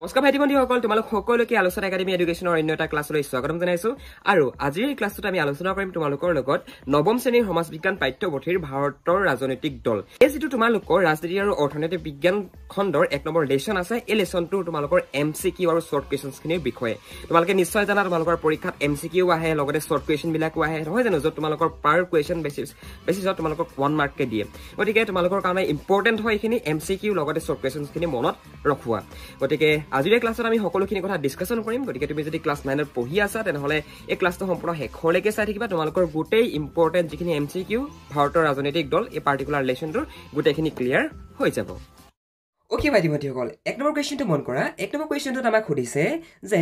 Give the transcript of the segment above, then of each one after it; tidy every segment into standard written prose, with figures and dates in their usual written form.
নমস্কাৰ ভাইটি বন্ধুসকল, তোমালোক সকলোকে আলোচনা একাডেমী এডুকেশ্যনৰ অন্য এটা ক্লাছলৈ স্বাগতম জনাইছো। আৰু আজিৰ এই ক্লাছটোত আমি আলোচনা কৰিম তোমালোকৰ লগত নৱম শ্ৰেণীৰ সমাজ বিজ্ঞান পাঠ্যপুথিৰ ভাৰতৰ ৰাজনৈতিক দল। এই যিটো তোমালোকৰ ৰাজনীতি আৰু অৰ্থনৈতিক বিজ্ঞান খণ্ডৰ 1 নম্বৰ লেচন আছে, এই লেচনটো তোমালোকৰ MCQ আৰু শৰ্ট কুৱেশ্যনছখিনিৰ বিষয়ে। তোমালোকে নিশ্চয় জানা তোমালোকৰ পৰীক্ষাত MCQ আহে, লগতে শৰ্ট কুৱেশ্যনবিলাকো আহে, নহয় জানো, য'ত তোমালোকৰ পাৰ কুৱেশ্যন বেচিছত তোমালোকক 1 মাৰ্ককে দিয়ে। গতিকে তোমালোকৰ কাৰণে ইম্পৰ্টেণ্ট হয় এইখিনি MCQ লগতে শৰ্ট কুৱেশ্যনছখিনি মনত ৰখোৱা। গতিকে আজিৰ এই ক্লাছত আমি সকলোখিনি কথা ডিছকাশ্যন কৰিম। গতিকে তুমি যদি ক্লাছ 9ত পঢ়ি আছা তেনেহ'লে এই ক্লাছটো সম্পূৰ্ণ শেষলৈকে চাই থাকিবা। তোমালোকৰ গোটেই ইম্পৰ্টেণ্ট যিখিনি MCQ ভাৰতৰ ৰাজনৈতিক দল এই পাৰ্টিকুলাৰ লেচনটোৰ গোটেইখিনি ক্লিয়াৰ হৈ যাব। অ'কে ভাইটি ভণ্টিসকল, 1 নম্বৰ কুৱেশ্যনটো মন কৰা। 1 নম্বৰ কুৱেশ্যনটোত আমাক সুধিছে যে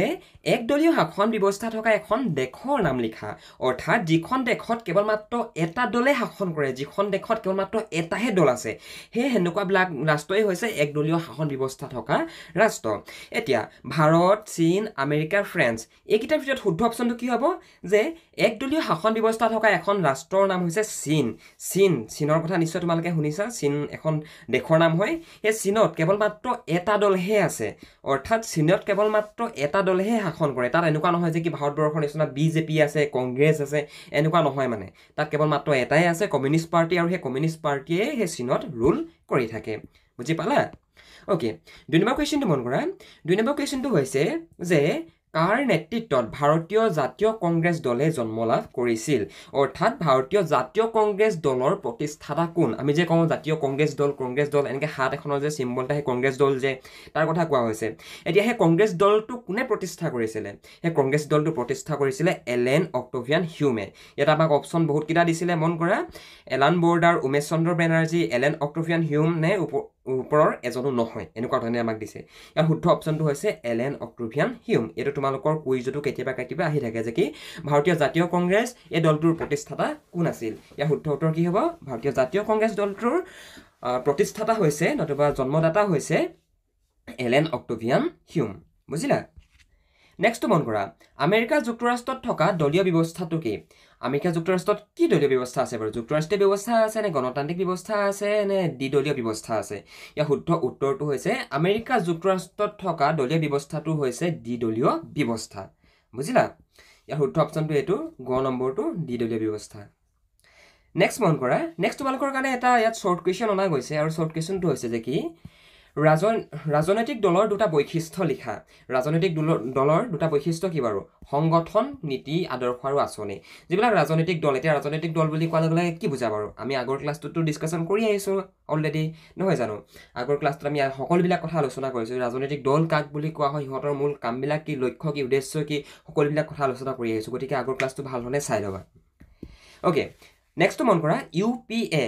একদলীয় শাসন ব্যৱস্থা থকা এখন দেশৰ নাম লিখা, অৰ্থাৎ যিখন দেশত কেৱল মাত্ৰ এটা দলে শাসন কৰে, যিখন দেশত কেৱল মাত্ৰ এটাহে দল আছে, সেই সেনেকুৱাবিলাক ৰাষ্ট্ৰই হৈছে একদলীয় শাসন ব্যৱস্থা থকা ৰাষ্ট্ৰ। এতিয়া ভাৰত, চীন, আমেৰিকা, ফ্ৰান্স, এইকেইটাৰ ভিতৰত শুদ্ধ অপশ্যনটো কি হ'ব? যে একদলীয় শাসন ব্যৱস্থা থকা এখন ৰাষ্ট্ৰৰ নাম হৈছে চীন। চীনৰ কথা নিশ্চয় তোমালোকে শুনিছা, চীন এখন দেশৰ নাম হয়। সেই চীনত কেৱল মাত্ৰ এটা দলহে আছে, অৰ্থাৎ চীনত কেৱল মাত্ৰ এটা দলেহে শাসন কৰে। তাত এনেকুৱা নহয় যে কি ভাৰতবৰ্ষৰ নিচিনা BJP আছে, কংগ্ৰেছ আছে, এনেকুৱা নহয় মানে। তাত কেৱল মাত্ৰ এটাই আছে, কমিউনিষ্ট পাৰ্টি, আৰু সেই কমিউনিষ্ট পাৰ্টিয়ে সেই চীনত ৰুল কৰি থাকে। বুজি পালা? অ'কে, 2 নম্বৰ কুৱেশ্যনটো মন কৰা। 2 নম্বৰ কুৱেশ্যনটো হৈছে যে কাৰ নেতৃত্বত ভাৰতীয় জাতীয় কংগ্ৰেছ দলে জন্ম লাভ কৰিছিল? অৰ্থাৎ ভাৰতীয় জাতীয় কংগ্ৰেছ দলৰ প্ৰতিষ্ঠাতা কোন? আমি যে কওঁ জাতীয় কংগ্ৰেছ দল এনেকৈ হাত এখনৰ যে চিম্বল এটা, সেই কংগ্ৰেছ দল যে, তাৰ কথা কোৱা হৈছে। এতিয়া সেই কংগ্ৰেছ দলটো কোনে প্ৰতিষ্ঠা কৰিছিলে? সেই কংগ্ৰেছ দলটো প্ৰতিষ্ঠা কৰিছিলে এলেন অক্টেভিয়ান হিউমে। ইয়াত আমাক অপশ্যন বহুতকেইটা দিছিলে, মন কৰা। এলান বৰ্ডাৰ, উমেশ চন্দ্ৰ বেনাৰ্জী, এলেন অক্টেভিয়ান হিউম নে ওপৰৰ এজনো নহয়, এনেকুৱা ধৰণে আমাক দিছে। ইয়াৰ শুদ্ধ অপশ্যনটো হৈছে এলেন অক্টেভিয়ান হিউম। এইটো তোমালোকৰ কুইজতো কেতিয়াবা আহি থাকে যে কি ভাৰতীয় জাতীয় কংগ্ৰেছ এই দলটোৰ প্ৰতিষ্ঠাতা কোন আছিল। ইয়াৰ শুদ্ধ উত্তৰ কি হ'ব? ভাৰতীয় জাতীয় কংগ্ৰেছ দলটোৰ প্ৰতিষ্ঠাতা হৈছে, নতুবা জন্মদাতা হৈছে এলেন অক্টেভিয়ান হিউম। বুজিলা? নেক্সটটো মন কৰা। আমেৰিকা যুক্তৰাষ্ট্ৰত থকা দলীয় ব্যৱস্থাটো কি? আমেৰিকা যুক্তৰাষ্ট্ৰত কি দলীয় ব্যৱস্থা আছে বাৰু? যুক্তৰাষ্ট্ৰীয় ব্যৱস্থা আছে নে গণতান্ত্ৰিক ব্যৱস্থা আছে নে দ্বিদলীয় ব্যৱস্থা আছে? ইয়াৰ শুদ্ধ উত্তৰটো হৈছে আমেৰিকা যুক্তৰাষ্ট্ৰত থকা দলীয় ব্যৱস্থাটো হৈছে দ্বিদলীয় ব্যৱস্থা। বুজিলা? ইয়াৰ শুদ্ধ অপশ্যনটো এইটো, গ নম্বৰটো দ্বিদলীয় ব্যৱস্থা। নেক্সট মন কৰা। নেক্সট তোমালোকৰ কাৰণে এটা ইয়াত শৰ্ট কুৱেশ্যন অনা গৈছে, আৰু শৰ্ট কুৱেশ্যনটো হৈছে যে কি ৰাজনৈতিক দলৰ 2টা বৈশিষ্ট্য লিখা। ৰাজনৈতিক দলৰ 2টা বৈশিষ্ট্য কি বাৰু? সংগঠন, নীতি, আদৰ্শ আৰু আঁচনি। যিবিলাক ৰাজনৈতিক দল, এতিয়া ৰাজনৈতিক দল বুলি কোৱাৰ লগে লগে কি বুজা বাৰু? আমি আগৰ ক্লাছটোতো ডিছকাশ্যন কৰি আহিছোঁ অলৰেডি, নহয় জানো? আগৰ ক্লাছটোত আমি সকলোবিলাক কথা আলোচনা কৰিছোঁ। ৰাজনৈতিক দল কাক বুলি কোৱা হয়, সিহঁতৰ মূল কামবিলাক কি, লক্ষ্য কি, উদ্দেশ্য কি, সকলোবিলাক কথা আলোচনা কৰি আহিছোঁ। গতিকে আগৰ ক্লাছটো ভাল ধৰণে চাই ল'বা। অ'কে, নেক্সটটো মন কৰা। UPA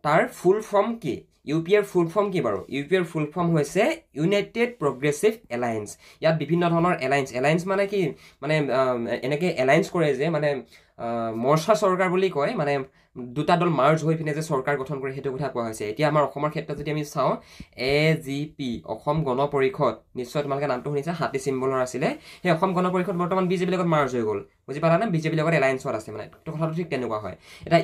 তাৰ ফুল ফৰ্ম কি? UPAৰ ফুল ফৰ্ম কি বাৰু? UPAৰ ফুল ফৰ্ম হৈছে ইউনাইটেড প্ৰগ্ৰেছিভ এলায়েন্স। ইয়াত বিভিন্ন ধৰণৰ এলায়েন্স মানে কি, মানে এনেকৈ এলায়েন্স কৰে যে, মানে মৰ্চা চৰকাৰ বুলি কয়, মানে 2টা দল মাৰ্জ হৈ পিনে যে চৰকাৰ গঠন কৰে, সেইটো কথা কোৱা হৈছে। এতিয়া আমাৰ অসমৰ ক্ষেত্ৰত যদি আমি চাওঁ, AGP অসম গণ পৰিষদ, নিশ্চয় তোমালোকে নামটো শুনিছা, হাতী চিম্বলৰ আছিলে। সেই অসম গণ পৰিষদ বৰ্তমান BJP লগত মাৰ্জ হৈ গ'ল। বুজি পালা নে? BJP লগত এলায়েন্সত আছে, মানে কথাটো ঠিক তেনেকুৱা হয়। এটা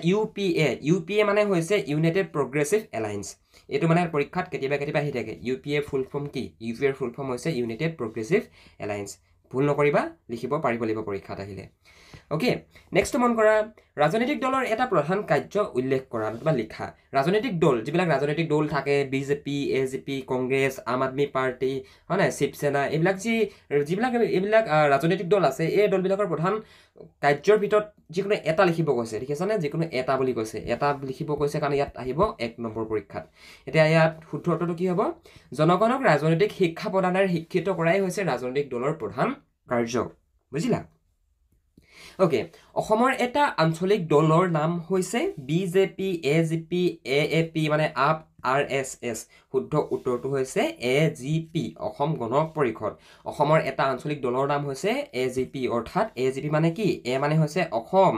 UPA মানে হৈছে ইউনাইটেড প্ৰগ্ৰেছিভ এলায়েন্স। এইটো মানে পৰীক্ষাত কেতিয়াবা আহি থাকে। UPA ফুল ফৰ্ম কি? UPAৰ ফুল ফৰ্ম হৈছে ইউনাইটেড প্ৰগ্ৰেছিভ এলায়েন্স। ভুল নকৰিবা, লিখিব পাৰিব লাগিব পৰীক্ষাত আহিলে। অ'কে, নেক্সট মন কৰা। ৰাজনৈতিক দলৰ এটা প্ৰধান কাৰ্য উল্লেখ কৰা বা লিখা। ৰাজনৈতিক দল, যিবিলাক ৰাজনৈতিক দল থাকে, BJP, AGP, কংগ্ৰেছ, আম আদমি পাৰ্টি, হয় নাই, শিৱসেনা, এইবিলাক ৰাজনৈতিক দল আছে, এই দলবিলাকৰ প্ৰধান কাৰ্যৰ ভিতৰত যিকোনো এটা লিখিব কৈছে। দেখিছানে? যিকোনো এটা বুলি কৈছে, এটা লিখিব কৈছে কাৰণে ইয়াত আহিব 1 নম্বৰ পৰীক্ষাত। এতিয়া ইয়াত শুদ্ধ উত্তৰটো কি হ'ব? জনগণক ৰাজনৈতিক শিক্ষা প্ৰদানেৰে শিক্ষিত কৰাই হৈছে ৰাজনৈতিক দলৰ প্ৰধান কাৰ্য। বুজিলা? অ'কে, অসমৰ এটা আঞ্চলিক দলৰ নাম হৈছে BJP, AGP, AAP মানে আপ, RSS। শুদ্ধ উত্তৰটো হৈছে AGP, অসম গণ পৰিষদ। অসমৰ এটা আঞ্চলিক দলৰ নাম হৈছে AGP, অৰ্থাৎ AGP মানে কি? A মানে হৈছে অসম,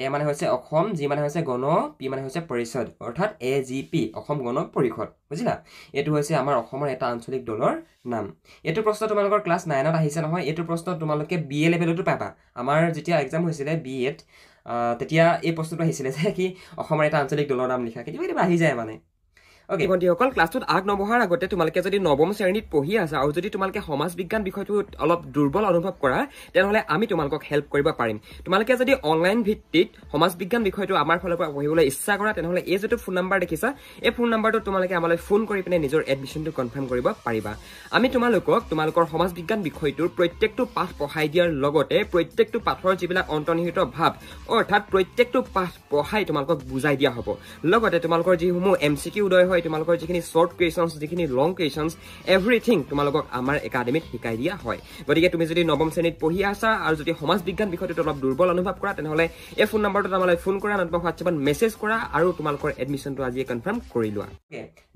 A মানে হৈছে অসম, G মানে হৈছে গণ, P মানে হৈছে পৰিষদ, অৰ্থাৎ AGP, অসম গণ পৰিষদ। বুজিলা? এইটো হৈছে আমাৰ অসমৰ এটা আঞ্চলিক দলৰ নাম। এইটো প্ৰশ্ন তোমালোকৰ ক্লাছ 9ত আহিছে নহয়। এইটো প্ৰশ্ন তোমালোকে BA লেভেলতো পাবা। আমাৰ যেতিয়া এক্সাম হৈছিলে BAত, তেতিয়া এই প্ৰশ্নটো আহিছিলে যে কি অসমৰ এটা আঞ্চলিক দলৰ নাম লিখা। কেতিয়াবা আহি যায় মানে। ওকে বন্ধুসকল ক্লাছটোত আগ নবহাৰ আগতে তোমালোকে যদি নৱম শ্ৰেণীত পঢ়ি আছা আৰু যদি তোমালোকে সমাজ বিজ্ঞান বিষয়টো অলপ দুৰ্বল অনুভৱ কৰা তেনেহ'লে আমি তোমালোকক হেল্প কৰিব পাৰিম তোমালোকে যদি অনলাইন ভিত্তিত সমাজ বিজ্ঞান বিষয়টো আমাৰ ফালৰ পৰা পঢ়িবলৈ ইচ্ছা কৰা তেনেহ'লে এই যেটো ফোন নম্বৰ দেখিছা এই ফোন নম্বৰটো তোমালোকে আমালৈ ফোন কৰি পিনে নিজৰ এডমিশ্যনটো কনফাৰ্ম কৰিব পাৰিবা আমি তোমালোকৰ সমাজ বিজ্ঞান বিষয়টোৰ প্ৰত্যেকটো পাঠ পঢ়াই দিয়াৰ লগতে প্ৰত্যেকটো পাঠৰ যিবিলাক অন্তৰ্নিহিত ভাৱ অৰ্থাৎ প্ৰত্যেকটো পাঠ পঢ়াই তোমালোকক বুজাই দিয়া হ'ব লগতে তোমালোকৰ যিসমূহ এমচিকিউ উদয় হয় তোমালোকৰ যিখিনি শৰ্ট কুৱেশ্যনছ যিখিনি লং কুৱেশ্যনছ এভৰিথিং তোমালোকক আমাৰ একাডেমিত শিকাই দিয়া হয় গতিকে তুমি যদি নৱম শ্ৰেণীত পঢ়ি আছা আৰু যদি সমাজ বিজ্ঞান বিষয়টোত অলপ দুৰ্বল অনুভৱ কৰা তেনেহ'লে এই ফোন নম্বৰটোত আমালৈ ফোন কৰা নতুবা হোৱাটছএপত মেছেজ কৰা আৰু তোমালোকৰ এডমিশ্যনটো আজিয়ে কনফাৰ্ম কৰি লোৱা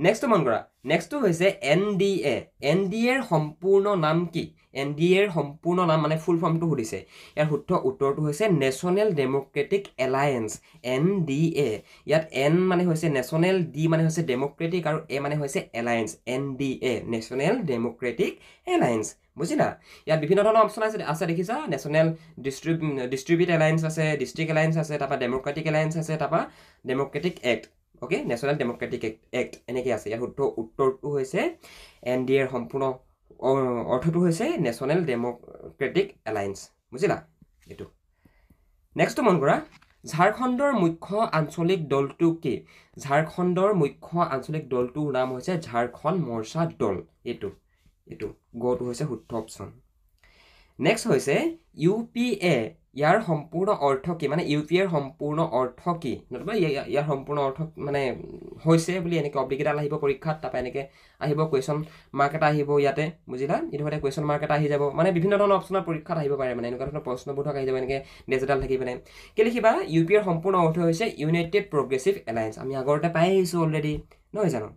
নেক্সট মন কৰা নেক্সটটো হৈছে NDA NDA ৰ সম্পূৰ্ণ নাম কি NDA ৰ সম্পূৰ্ণ নাম মানে ফুল ফৰ্মটো সুধিছে ইয়াৰ শুদ্ধ উত্তৰটো হৈছে নেশ্যনেল ডেম'ক্ৰেটিক এলায়েন্স NDA ইয়াত N মানে হৈছে নেশ্যনেল D মানে হৈছে ডেম'ক্ৰেটিক আৰু A মানে হৈছে alliance NDA national Democratic alliance বুজিলা ইয়াত বিভিন্ন ধৰণৰ অপশ্যন আছে দেখিছা নেশ্যনেল ডিষ্ট্ৰিবিউট এলায়েন্স আছে ডিষ্ট্ৰিক্ট এলায়েন্স আছে তাৰপৰা ডেম'ক্ৰেটিক এলায়েন্স আছে তাৰপৰা Democratic act okay national Democratic act এনেকৈ আছে ইয়াৰ শুদ্ধ উত্তৰটো হৈছে NDA ৰ সম্পূৰ্ণ অৰ্থটো হৈছে নেশ্যনেল ডেম'ক্ৰেটিক এলায়েন্স বুজিলা এইটো নেক্সট মন কৰা ঝাৰখণ্ডৰ মুখ্য আঞ্চলিক দলটো কি ঝাৰখণ্ডৰ মুখ্য আঞ্চলিক দলটোৰ নাম হৈছে ঝাৰখণ্ড মৰ্চা দল এইটো গটো হৈছে শুদ্ধ অপশ্যন নেক্সট হৈছে UPA ইয়াৰ সম্পূৰ্ণ অৰ্থ কি মানে UPA ৰ সম্পূৰ্ণ অৰ্থ কি নতুবা ইয়াৰ সম্পূৰ্ণ অৰ্থ মানে হৈছে বুলি এনেকৈ অব্লিগেটাল আহিব পৰীক্ষাত তাৰপৰা এনেকৈ আহিব কুৱেশ্যন মাৰ্ক এটা আহিব ইয়াতে বুজিলা এইটো সৈতে কুৱেশ্যন মাৰ্ক এটা আহি যাব মানে বিভিন্ন ধৰণৰ অপশ্যনৰ পৰীক্ষাত আহিব পাৰে মানে এনেকুৱা ধৰণৰ প্ৰশ্নবোধক আহি যাব এনেকৈ ডিজিটেল থাকি পিনে কি লিখিবা UPA ৰ সম্পূৰ্ণ অৰ্থ হৈছে ইউনাইটেড প্ৰগ্ৰেছিভ এলায়েন্স আমি আগতে পাই আহিছোঁ অলৰেডি নহয় জানো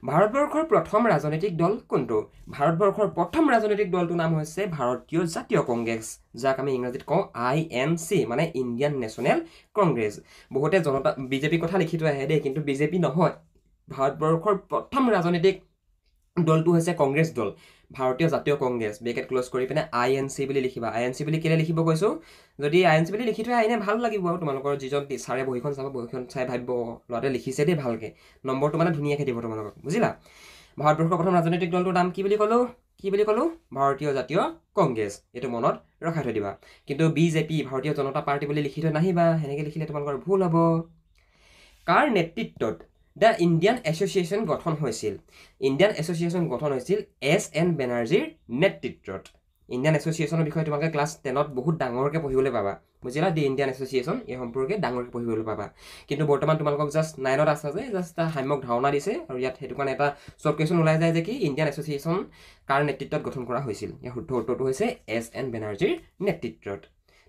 ভাৰতবৰ্ষৰ প্ৰথম ৰাজনৈতিক দল কোনটো ভাৰতবৰ্ষৰ প্ৰথম ৰাজনৈতিক দলটোৰ নাম হৈছে ভাৰতীয় জাতীয় কংগ্ৰেছ যাক আমি ইংৰাজীত কওঁ INC মানে ইণ্ডিয়ান নেশ্যনেল কংগ্ৰেছ বহুতে জনতা বিজেপি কথা লিখি থৈ আহে দেই কিন্তু বিজেপি নহয় ভাৰতবৰ্ষৰ প্ৰথম ৰাজনৈতিক দলটো হৈছে কংগ্ৰেছ দল ভাৰতীয় জাতীয় কংগ্ৰেছ ব্ৰেকেট ক্লোজ কৰি পিনে INC বুলি লিখিবা INC বুলি কেলে লিখিব কৈছোঁ যদি INC বুলি লিখি থৈ আহিলে ভাল লাগিব আৰু তোমালোকৰ যিজন ছাৰে বহিখন চাব বহিখন চাই ভাবিব ল'ৰাটোৱে লিখিছে দেই ভালকৈ নম্বৰটো মানে ধুনীয়াকৈ দিব তোমালোকক বুজিলা ভাৰতবৰ্ষৰ প্ৰথম ৰাজনৈতিক দলটোৰ নাম কি বুলি ক'লোঁ ভাৰতীয় জাতীয় কংগ্ৰেছ এইটো মনত ৰখাই থৈ দিবা কিন্তু BJP ভাৰতীয় জনতা পাৰ্টি বুলি লিখি থৈ নাহিবা সেনেকৈ লিখিলে তোমালোকৰ ভুল হ'ব কাৰ নেতৃত্বত দ্য ইণ্ডিয়ান এছ'চিয়েশ্যন গঠন হৈছিল ইণ্ডিয়ান এছ'চিয়েশ্যন গঠন হৈছিল SN বেনাৰ্জীৰ নেতৃত্বত ইণ্ডিয়ান এছ'চিয়েশ্যনৰ বিষয়ে তোমালোকে ক্লাছ 10ত বহুত ডাঙৰকৈ পঢ়িবলৈ পাবা বুজিলা দি ইণ্ডিয়ান এছ'চিয়েশ্যন এই সম্পৰ্কে ডাঙৰকৈ পঢ়িবলৈ পাবা কিন্তু বৰ্তমান তোমালোকক জাষ্ট 9ত আছে যে জাষ্ট এটা সাম্যক ধাৰণা দিছে আৰু ইয়াত সেইটো কাৰণে এটা শ্বৰ্ট কুৱেশ্যন ওলাই যায় যে কি ইণ্ডিয়ান এছ'চিয়েশ্যন কাৰ নেতৃত্বত গঠন কৰা হৈছিল ইয়াৰ শুদ্ধ উত্তৰটো হৈছে SN বেনাৰ্জীৰ নেতৃত্বত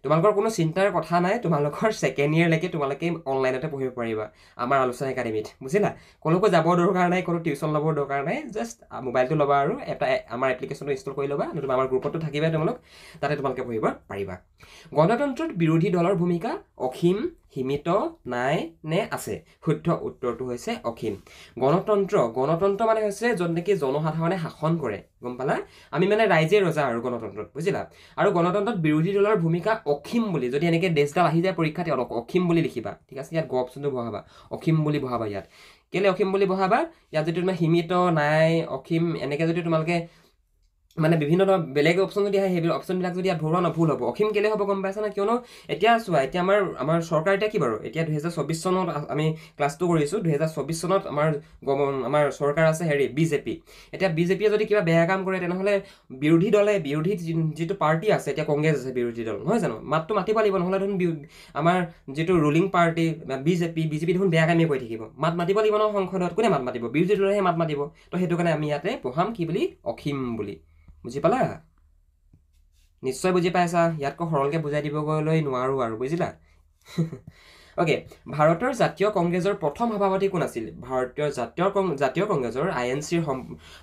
তোমালোকৰ কোনো চিন্তাৰ কথা নাই তোমালোকৰ ছেকেণ্ড ইয়েৰলৈকে তোমালোকে অনলাইনতে পঢ়িব পাৰিবা আমাৰ আলোচনা একাডেমীত বুজিলা ক'লৈকো যাবৰ দৰকাৰ নাই কোনো টিউশ্যন ল'বৰ দৰকাৰ নাই জাষ্ট মোবাইলটো ল'বা আৰু এটা আমাৰ এপ্লিকেশ্যনটো ইনষ্টল কৰি ল'বা নতুবা আমাৰ গ্ৰুপতো থাকিবা তোমালোক তাতে তোমালোকে পঢ়িব পাৰিবা গণতন্ত্ৰত বিৰোধী দলৰ ভূমিকা অসীম সীমিত নাই নে আছে শুদ্ধ উত্তৰটো হৈছে অসীম গণতন্ত্ৰ মানে হৈছে য'ত নেকি জনসাধাৰণে শাসন কৰে গম পালা আমি মানে ৰাইজে ৰজা আৰু গণতন্ত্ৰত বুজিলা আৰু গণতন্ত্ৰত বিৰোধী দলৰ ভূমিকা অসীম বুলি যদি এনেকৈ দেশডাল আহি যায় পৰীক্ষাত অসীম বুলি লিখিবা ঠিক আছে ইয়াত গ অপশ্যনটো বহাবা অসীম বুলি বহাবা ইয়াত কেলে অসীম বুলি বহাবা ইয়াত যদি তোমাৰ সীমিত নাই অসীম এনেকৈ যদি তোমালোকে মানে বিভিন্ন ধৰণৰ বেলেগ অপশ্যন যদি আহে সেইবিলাক অপশ্যনবিলাক যদি ইয়াত ভৰোৱা ভুল হ'ব অসীম কেলে হ'ব গম পাইছা না কিয়নো এতিয়া চোৱা এতিয়া আমাৰ চৰকাৰ এতিয়া কি বাৰু এতিয়া 2024 চনত আমি ক্লাছটো কৰিছোঁ 2024 চনত আমাৰ চৰকাৰ আছে BJP এতিয়া BJPয়ে যদি কিবা বেয়া কাম কৰে তেনেহ'লে বিৰোধী যিটো পাৰ্টি আছে এতিয়া কংগ্ৰেছ আছে বিৰোধী দল নহয় জানো মাতটো মাতিব লাগিব নহ'লে দেখোন আমাৰ যিটো ৰুলিং পাৰ্টি BJP দেখোন বেয়া কামেই কৰি থাকিব মাতিব লাগিব ন সংসদত কোনে মাত মাতিব বিৰোধী দলেহে মাত মাতিব তো সেইটো কাৰণে আমি ইয়াতে পঢ়াম কি বুলি অসীম বুলি বুজি পালা নিশ্চয় বুজি পাইছা ইয়াতকৈ সৰলকৈ বুজাই দিবলৈ নোৱাৰোঁ আৰু বুজিলা ওকে ভাৰতৰ জাতীয় কংগ্ৰেছৰ প্ৰথম সভাপতি কোন আছিল ভাৰতীয় জাতীয় কংগ্ৰেছৰ INCৰ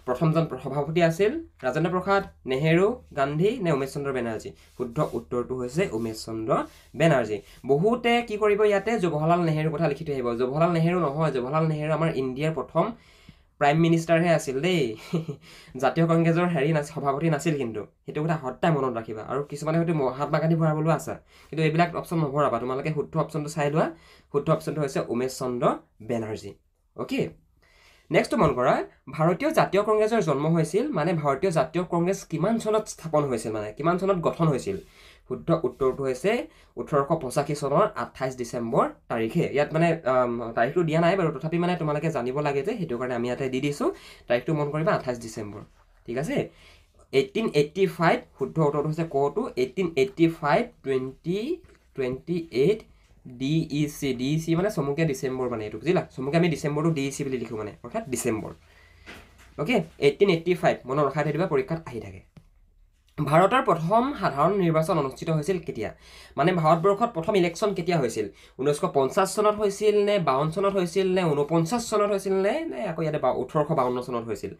প্ৰথমজন সভাপতি আছিল ৰাজেন্দ্ৰ প্ৰসাদ নেহেৰু গান্ধী নে উমেশ চন্দ্ৰ বেনাৰ্জী শুদ্ধ উত্তৰটো হৈছে উমেশ চন্দ্ৰ বেনাৰ্জী বহুতে কি কৰিব ইয়াতে জৱাহৰলাল নেহেৰুৰ কথা লিখি থৈ আহিব জৱাহৰলাল নেহেৰু নহয় জৱাহৰলাল নেহেৰু আমাৰ ইণ্ডিয়াৰ প্ৰথম প্ৰাইম মিনিষ্টাৰহে আছিল দেই জাতীয় কংগ্ৰেছৰ সভাপতি নাছিল কিন্তু সেইটো কথা সদায় মনত ৰাখিবা আৰু কিছুমানে হয়তো মহাত্মা গান্ধী ভৰাবলৈ আছে কিন্তু এইবিলাক অপশ্যন নভৰাবা তোমালোকে শুদ্ধ অপশ্যনটো চাই লোৱা শুদ্ধ অপশ্যনটো হৈছে উমেশ চন্দ্ৰ বেনাৰ্জী অ'কে নেক্সট মন কৰা ভাৰতীয় জাতীয় কংগ্ৰেছৰ জন্ম হৈছিল মানে ভাৰতীয় জাতীয় কংগ্ৰেছ কিমান চনত স্থাপন হৈছিল মানে কিমান চনত গঠন হৈছিল শুদ্ধ উত্তৰটো হৈছে 1885 চনৰ 28 ডিচেম্বৰ তাৰিখে ইয়াত মানে তাৰিখটো দিয়া নাই বাৰু তথাপি মানে তোমালোকে জানিব লাগে যে সেইটো কাৰণে আমি ইয়াতে দি দিছো তাৰিখটো মন কৰিবা 28 ডিচেম্বৰ ঠিক আছে 1885 শুদ্ধ উত্তৰটো হৈছে কটো 1885 2028 DEC মানে চমুকে ডিচেম্বৰ মানে এইটো বুজিলা চমুকে আমি ডিচেম্বৰটো DEC বুলি লিখো মানে অৰ্থাৎ ডিচেম্বৰ ওকে 1885 মনত ৰখাই থৈ দিবা পৰীক্ষাত আহি থাকে ভাৰতৰ প্ৰথম সাধাৰণ নিৰ্বাচন অনুষ্ঠিত হৈছিল কেতিয়া মানে ভাৰতবৰ্ষত প্ৰথম ইলেকশ্যন কেতিয়া হৈছিল 1950 চনত হৈছিল নে 52 চনত হৈছিল নে 49 চনত হৈছিল নে আকৌ ইয়াতে 1852 চনত হৈছিল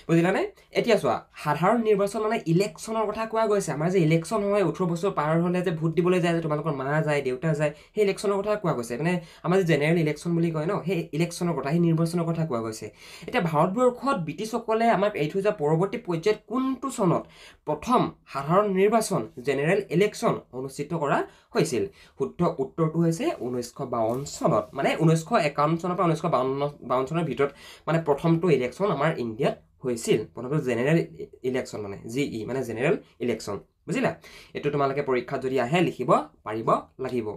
বুজিলানে এতিয়া চোৱা সাধাৰণ নিৰ্বাচন মানে ইলেকশ্যনৰ কথা কোৱা গৈছে আমাৰ যে ইলেকশ্যন হয় 18 বছৰ পাৰ হ'লে যে ভোট দিবলৈ যায় যে তোমালোকৰ মা যায় দেউতা যায় সেই ইলেকশ্যনৰ কথা কোৱা গৈছে মানে আমাৰ যে জেনেৰেল ইলেকশ্যন বুলি কয় ন সেই ইলেকশ্যনৰ কথা সেই নিৰ্বাচনৰ কথা কোৱা গৈছে এতিয়া ভাৰতবৰ্ষত ব্ৰিটিছসকলে আমাক এৰি থৈ যোৱা পৰৱৰ্তী পৰ্যায়ত কোনটো চনত প্ৰথম সাধাৰণ নিৰ্বাচন জেনেৰেল ইলেকশ্যন অনুষ্ঠিত কৰা হৈছিল শুদ্ধ উত্তৰটো হৈছে 1952 চনত মানে 1951 চনৰ পৰা 1952 চনৰ ভিতৰত মানে প্ৰথমটো ইলেকশ্যন আমাৰ ইণ্ডিয়াত হৈছিল প্ৰথমটো জেনেৰেল ইলেকশ্যন মানে জিই মানে জেনেৰেল ইলেকশ্যন বুজিলা এইটো তোমালোকে পৰীক্ষাত যদি আহে লিখিব পাৰিব লাগিব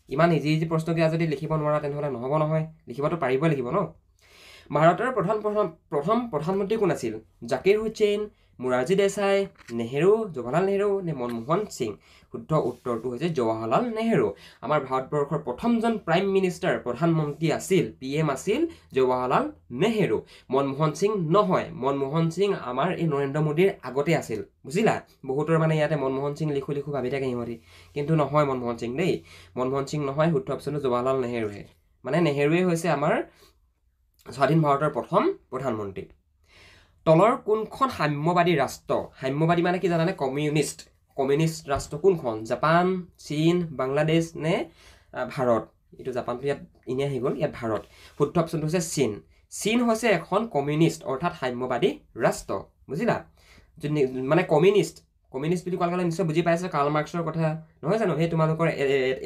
ইমান ইজি প্ৰশ্নকেইটা যদি লিখিব নোৱাৰা তেনেহ'লে নহ'ব নহয় লিখিবতো পাৰিব লাগিব ন ভাৰতৰ প্ৰথম প্ৰধানমন্ত্ৰী কোন আছিল জাকিৰ হুছেইন মোৰাৰজী দেশাই নেহেৰু জৱাহৰলাল নেহেৰু নে মনমোহন সিং শুদ্ধ উত্তৰটো হৈছে জৱাহৰলাল নেহেৰু আমাৰ ভাৰতবৰ্ষৰ প্ৰথমজন প্ৰাইম মিনিষ্টাৰ প্ৰধানমন্ত্ৰী আছিল PM আছিল জৱাহৰলাল নেহেৰু মনমোহন সিং নহয় মনমোহন সিং আমাৰ এই নৰেন্দ্ৰ মোদীৰ আগতে আছিল বুজিলা বহুতৰ মানে ইয়াতে মনমোহন সিং লিখু ভাবি থাকে ইহঁতি কিন্তু নহয় মনমোহন সিং দেই মনমোহন সিং নহয় শুদ্ধ অপশ্যনটো জৱাহৰলাল নেহেৰুহে মানে নেহেৰুৱে হৈছে আমাৰ স্বাধীন ভাৰতৰ প্ৰথম প্ৰধানমন্ত্ৰী তলৰ কোনখন সাম্যবাদী ৰাষ্ট্ৰ সাম্যবাদী মানে কি জানানে কমিউনিষ্ট ৰাষ্ট্ৰ কোনখন জাপান চীন বাংলাদেশ নে ভাৰত এইটো জাপানটো ইয়াত ইনে আহি গ'ল ইয়াত ভাৰত শুদ্ধ অপশ্যনটো হৈছে চীন হৈছে এখন কমিউনিষ্ট অৰ্থাৎ সাম্যবাদী ৰাষ্ট্ৰ বুজিলা মানে কমিউনিষ্ট বুলি কোৱাৰ কাৰণে নিশ্চয় বুজি পাইছে কাৰ্ল মাৰ্ক্সৰ কথা নহয় জানো সেই তোমালোকৰ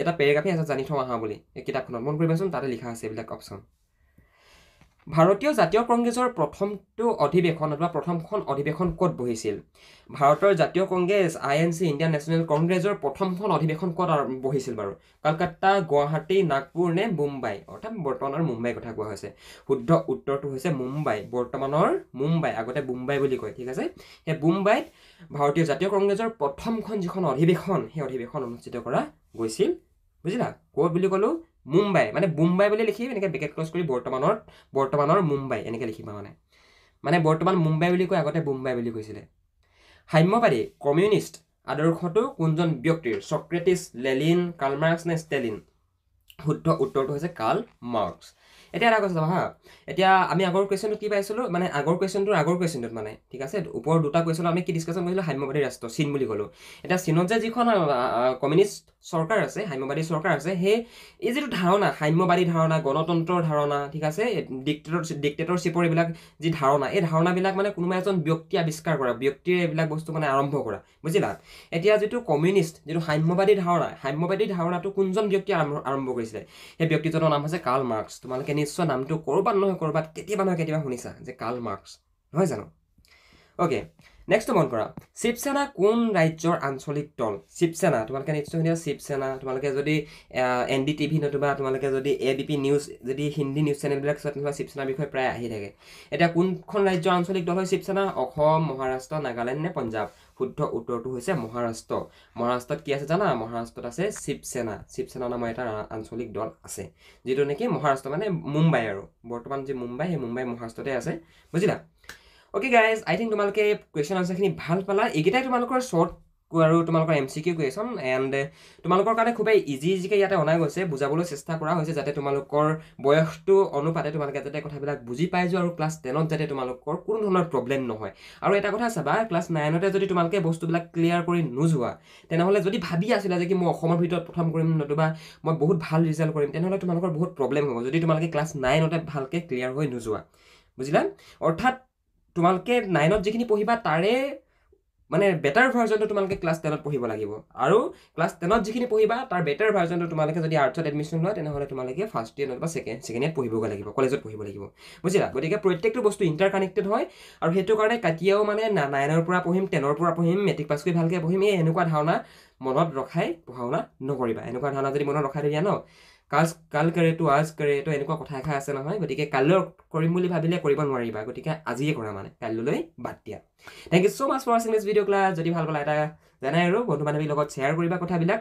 এটা পেৰেগ্ৰাফে আছে জানি থওঁ আহা বুলি এই কিতাপখনত মন কৰিবাচোন তাতে লিখা আছে এইবিলাক অপশ্যন ভাৰতীয় জাতীয় কংগ্ৰেছৰ প্ৰথমটো অধিৱেশন অথবা প্ৰথমখন অধিৱেশন ক'ত বহিছিল ভাৰতৰ জাতীয় কংগ্ৰেছ INC ইণ্ডিয়ান নেশ্যনেল কংগ্ৰেছৰ প্ৰথমখন অধিৱেশন ক'ত বহিছিল বাৰু কলকাতা গুৱাহাটী নাগপুৰ নে মুম্বাই অৰ্থাৎ বৰ্তমানৰ মুম্বাই কথা কোৱা হৈছে শুদ্ধ উত্তৰটো হৈছে মুম্বাই বৰ্তমানৰ মুম্বাই আগতে মুম্বাই বুলি কয় ঠিক আছে সেই মুম্বাইত ভাৰতীয় জাতীয় কংগ্ৰেছৰ প্ৰথমখন যিখন অধিৱেশন সেই অধিৱেশন অনুষ্ঠিত কৰা গৈছিল বুজিলা ক'ত বুলি ক'লো মুম্বাই মানে মুম্বাই বুলি লিখি এনেকৈ ব্ৰেকেট ক্লজ কৰি বৰ্তমানৰ মুম্বাই এনেকৈ লিখিবা মানে বৰ্তমান মুম্বাই বুলি কয় আগতে মুম্বাই বুলি কৈছিলে সাম্যবাদী কমিউনিষ্ট আদৰ্শটো কোনজন ব্যক্তিৰ ছক্ৰেটিছ লেনিন কাৰ্ল মাৰ্ক্স নে ষ্টেলিন শুদ্ধ উত্তৰটো হৈছে কাৰ্ল মাৰ্ক্স এতিয়া এটা কথা হা এতিয়া আমি আগৰ কুৱেশ্যনটো কি পাইছিলোঁ মানে আগৰ কুৱেশ্যনটোত মানে ঠিক আছে ওপৰৰ দুটা কুৱেশ্যন আমি কি ডিছকাশ্যন কৰিছিলোঁ সাম্যবাদী ৰাষ্ট্ৰ চীন বুলি ক'লোঁ এতিয়া চীনত যে যিখন কমিউনিষ্ট চৰকাৰ আছে সাম্যবাদী চৰকাৰ আছে সেই এই যিটো ধাৰণা সাম্যবাদী ধাৰণা গণতন্ত্ৰৰ ধাৰণা ঠিক আছে ডিক্টেটৰশ্বিপৰ এইবিলাক যি ধাৰণা এই ধাৰণাবিলাক মানে কোনোবা এজন ব্যক্তি আৱিষ্কাৰ কৰা ব্যক্তিৰ এইবিলাক বস্তু মানে আৰম্ভ কৰা বুজিলা এতিয়া যিটো কমিউনিষ্ট যিটো সাম্যবাদী ধাৰণাটো কোনজন ব্যক্তি আৰম্ভ কৰিছিলে সেই ব্যক্তিজনৰ নাম হৈছে কাৰ্ল মাৰ্ক্স তোমালোকে নিশ্চয় নামটো ক'ৰবাত নহয় ক'ৰবাত কেতিয়াবা শুনিছা যে কাৰ্ল মাৰ্ক্স নহয় জানো ওকে নেক্সট মন কৰা শিৱসেনা কোন ৰাজ্যৰ আঞ্চলিক দল শিৱসেনা তোমালোকে নিশ্চয় শুনিছা শিৱসেনা তোমালোকে যদি NDTV নতুবা তোমালোকে যদি ABP নিউজ যদি হিন্দী নিউজ চেনেলবিলাক চোৱা তেনেহ'লে শিৱসেনাৰ বিষয়ে প্ৰায় আহি থাকে এতিয়া কোনখন ৰাজ্যৰ আঞ্চলিক দল হয় শিৱসেনা অসম মহাৰাষ্ট্ৰ নাগালেণ্ড নে পঞ্জাৱ শুদ্ধ উত্তৰটো হৈছে মহাৰাষ্ট্ৰত কি আছে জানা মহাৰাষ্ট্ৰত আছে শিৱসেনা নামৰ এটা আঞ্চলিক দল আছে যিটো নেকি মহাৰাষ্ট্ৰ মানে মুম্বাই আৰু বৰ্তমান যে মুম্বাই সেই মুম্বাই মহাৰাষ্ট্ৰতে আছে বুজিলা ওকে গাইজ আই থিংক তোমালোকে কুৱেশ্যন আনচাৰখিনি ভাল পালা এইকেইটাই তোমালোকৰ শ্বৰ্ট আৰু তোমালোকৰ MCQ কুৱেশ্যন এণ্ড তোমালোকৰ কাৰণে খুবেই ইজিকৈ ইয়াতে অনা গৈছে বুজাবলৈ চেষ্টা কৰা হৈছে যাতে তোমালোকৰ বয়সটো অনুপাতে তোমালোকে যাতে কথাবিলাক বুজি পাই যোৱা আৰু ক্লাছ 10ত যাতে তোমালোকৰ কোনো ধৰণৰ প্ৰব্লেম নহয় আৰু এটা কথা চাবা ক্লাছ 9তে যদি তোমালোকে বস্তুবিলাক ক্লিয়াৰ কৰি নোযোৱা তেনেহ'লে যদি ভাবি আছিলা যে কি মই অসমৰ ভিতৰত প্ৰথম কৰিম নতুবা মই বহুত ভাল ৰিজাল্ট কৰিম তেনেহ'লে তোমালোকৰ বহুত প্ৰব্লেম হ'ব যদি তোমালোকে ক্লাছ 9তে ভালকৈ ক্লিয়াৰ হৈ নোযোৱা বুজিলা অৰ্থাৎ তোমালোকে 9ত যিখিনি পঢ়িবা তাৰে মানে বেটাৰ ভাৰ্জনটো তোমালোকে ক্লাছ 10ত পঢ়িব লাগিব আৰু ক্লাছ 10ত যিখিনি পঢ়িবা তাৰ বেটাৰ ভাৰ্জনটো তোমালোকে যদি আৰ্টছত এডমিশ্যন লয় তেনেহ'লে তোমালোকে ফাৰ্ষ্ট ইয়েৰ নতুবা ছেকেণ্ড ইয়াৰত পঢ়িবগৈ লাগিব কলেজত পঢ়িব লাগিব বুজিলা গতিকে প্ৰত্যেকটো বস্তু ইণ্টাৰ কানেক্টেড হয় আৰু সেইটো কাৰণে কেতিয়াও মানে 9ৰ পৰা পঢ়িম 10ৰ পৰা পঢ়িম মেট্ৰিক পাছ কৰি ভালকৈ পঢ়িম এই এনেকুৱা ধাৰণা মনত ৰখাই পঢ়া শুনা নকৰিবা এনেকুৱা ধাৰণা যদি মনত ৰখাই দিয়া ন কাল কৰে তো আজ কৰে তো এনেকুৱা কথা এষাৰ আছে নহয় গতিকে কাইলৈ কৰিম বুলি ভাবিলে কৰিব নোৱাৰিবা গতিকে আজিয়ে কৰা মানে কাইলৈ বাদ দিয়া thank you so much for watching this video class যদি ভাল পালা এটা জানাই আৰু বন্ধু বান্ধৱীৰ লগত শ্বেয়াৰ কৰিবা কথাবিলাক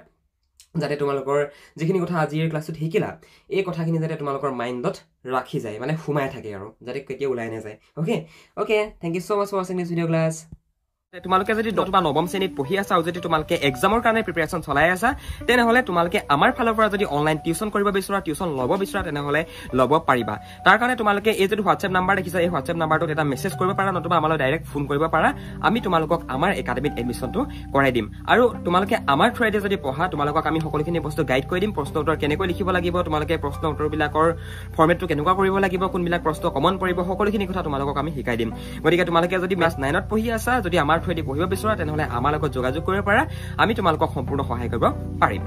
যাতে তোমালোকৰ যিখিনি কথা আজিৰ ক্লাছত শিকিলা এই কথাখিনি যাতে তোমালোকৰ মাইণ্ডত ৰাখি যায় মানে সোমাই থাকে আৰু যাতে কেতিয়াও ওলাই নাযায় okay thank you so much for watching this video class তোমালোকে যদি 10 বা 9ম শ্ৰেণীত পঢ়ি আছা আৰু যদি তোমালোকে এক্সামৰ কাৰণে প্ৰিপাৰেচন চলাই আছা তেনেহ'লে তোমালোকে আমাৰ ফালৰ পৰা যদি অনলাইন টিউচন কৰিব বিচৰা টিউচন ল'ব বিচৰা তেনেহ'লে ল'ব পাৰিবা তাৰ কাৰণে তোমালোকে এই যদি হোৱাটছএপ নাম্বাৰ দেখিছা এই হোৱাটছএপ নাম্বাৰটোত এটা মেছেজ কৰিব পাৰা নতুবা আমালৈ ডাইৰেক্ট ফোন কৰিব পাৰা আমি তোমালোকক আমাৰ একাডেমিত এডমিশ্যনটো কৰাই দিম আৰু তোমালোকে আমাৰ থ্ৰুৱেদি যদি পঢ়া তোমালোকক আমি সকলোখিনি বস্তু গাইড কৰি দিম প্ৰশ্ন উত্তৰ কেনেকৈ লিখিব লাগিব তোমালোকে প্ৰশ্ন উত্তৰবিলাকৰ ফৰ্মেটটো কেনেকুৱা কৰিব লাগিব কোনবিলাক প্ৰশ্ন কমন পৰিব সকলোখিনি কথা তোমালোকক আমি শিকাই দিম গতিকে তোমালোকে যদি ক্লাছ 9ত পঢ়ি আছা যদি আমাৰ থ্ৰুৱেদি পঢ়িব বিচৰা তেনেহ'লে আমাৰ লগত যোগাযোগ কৰিব পাৰা আমি তোমালোকক সম্পূৰ্ণ সহায় কৰিব পাৰিম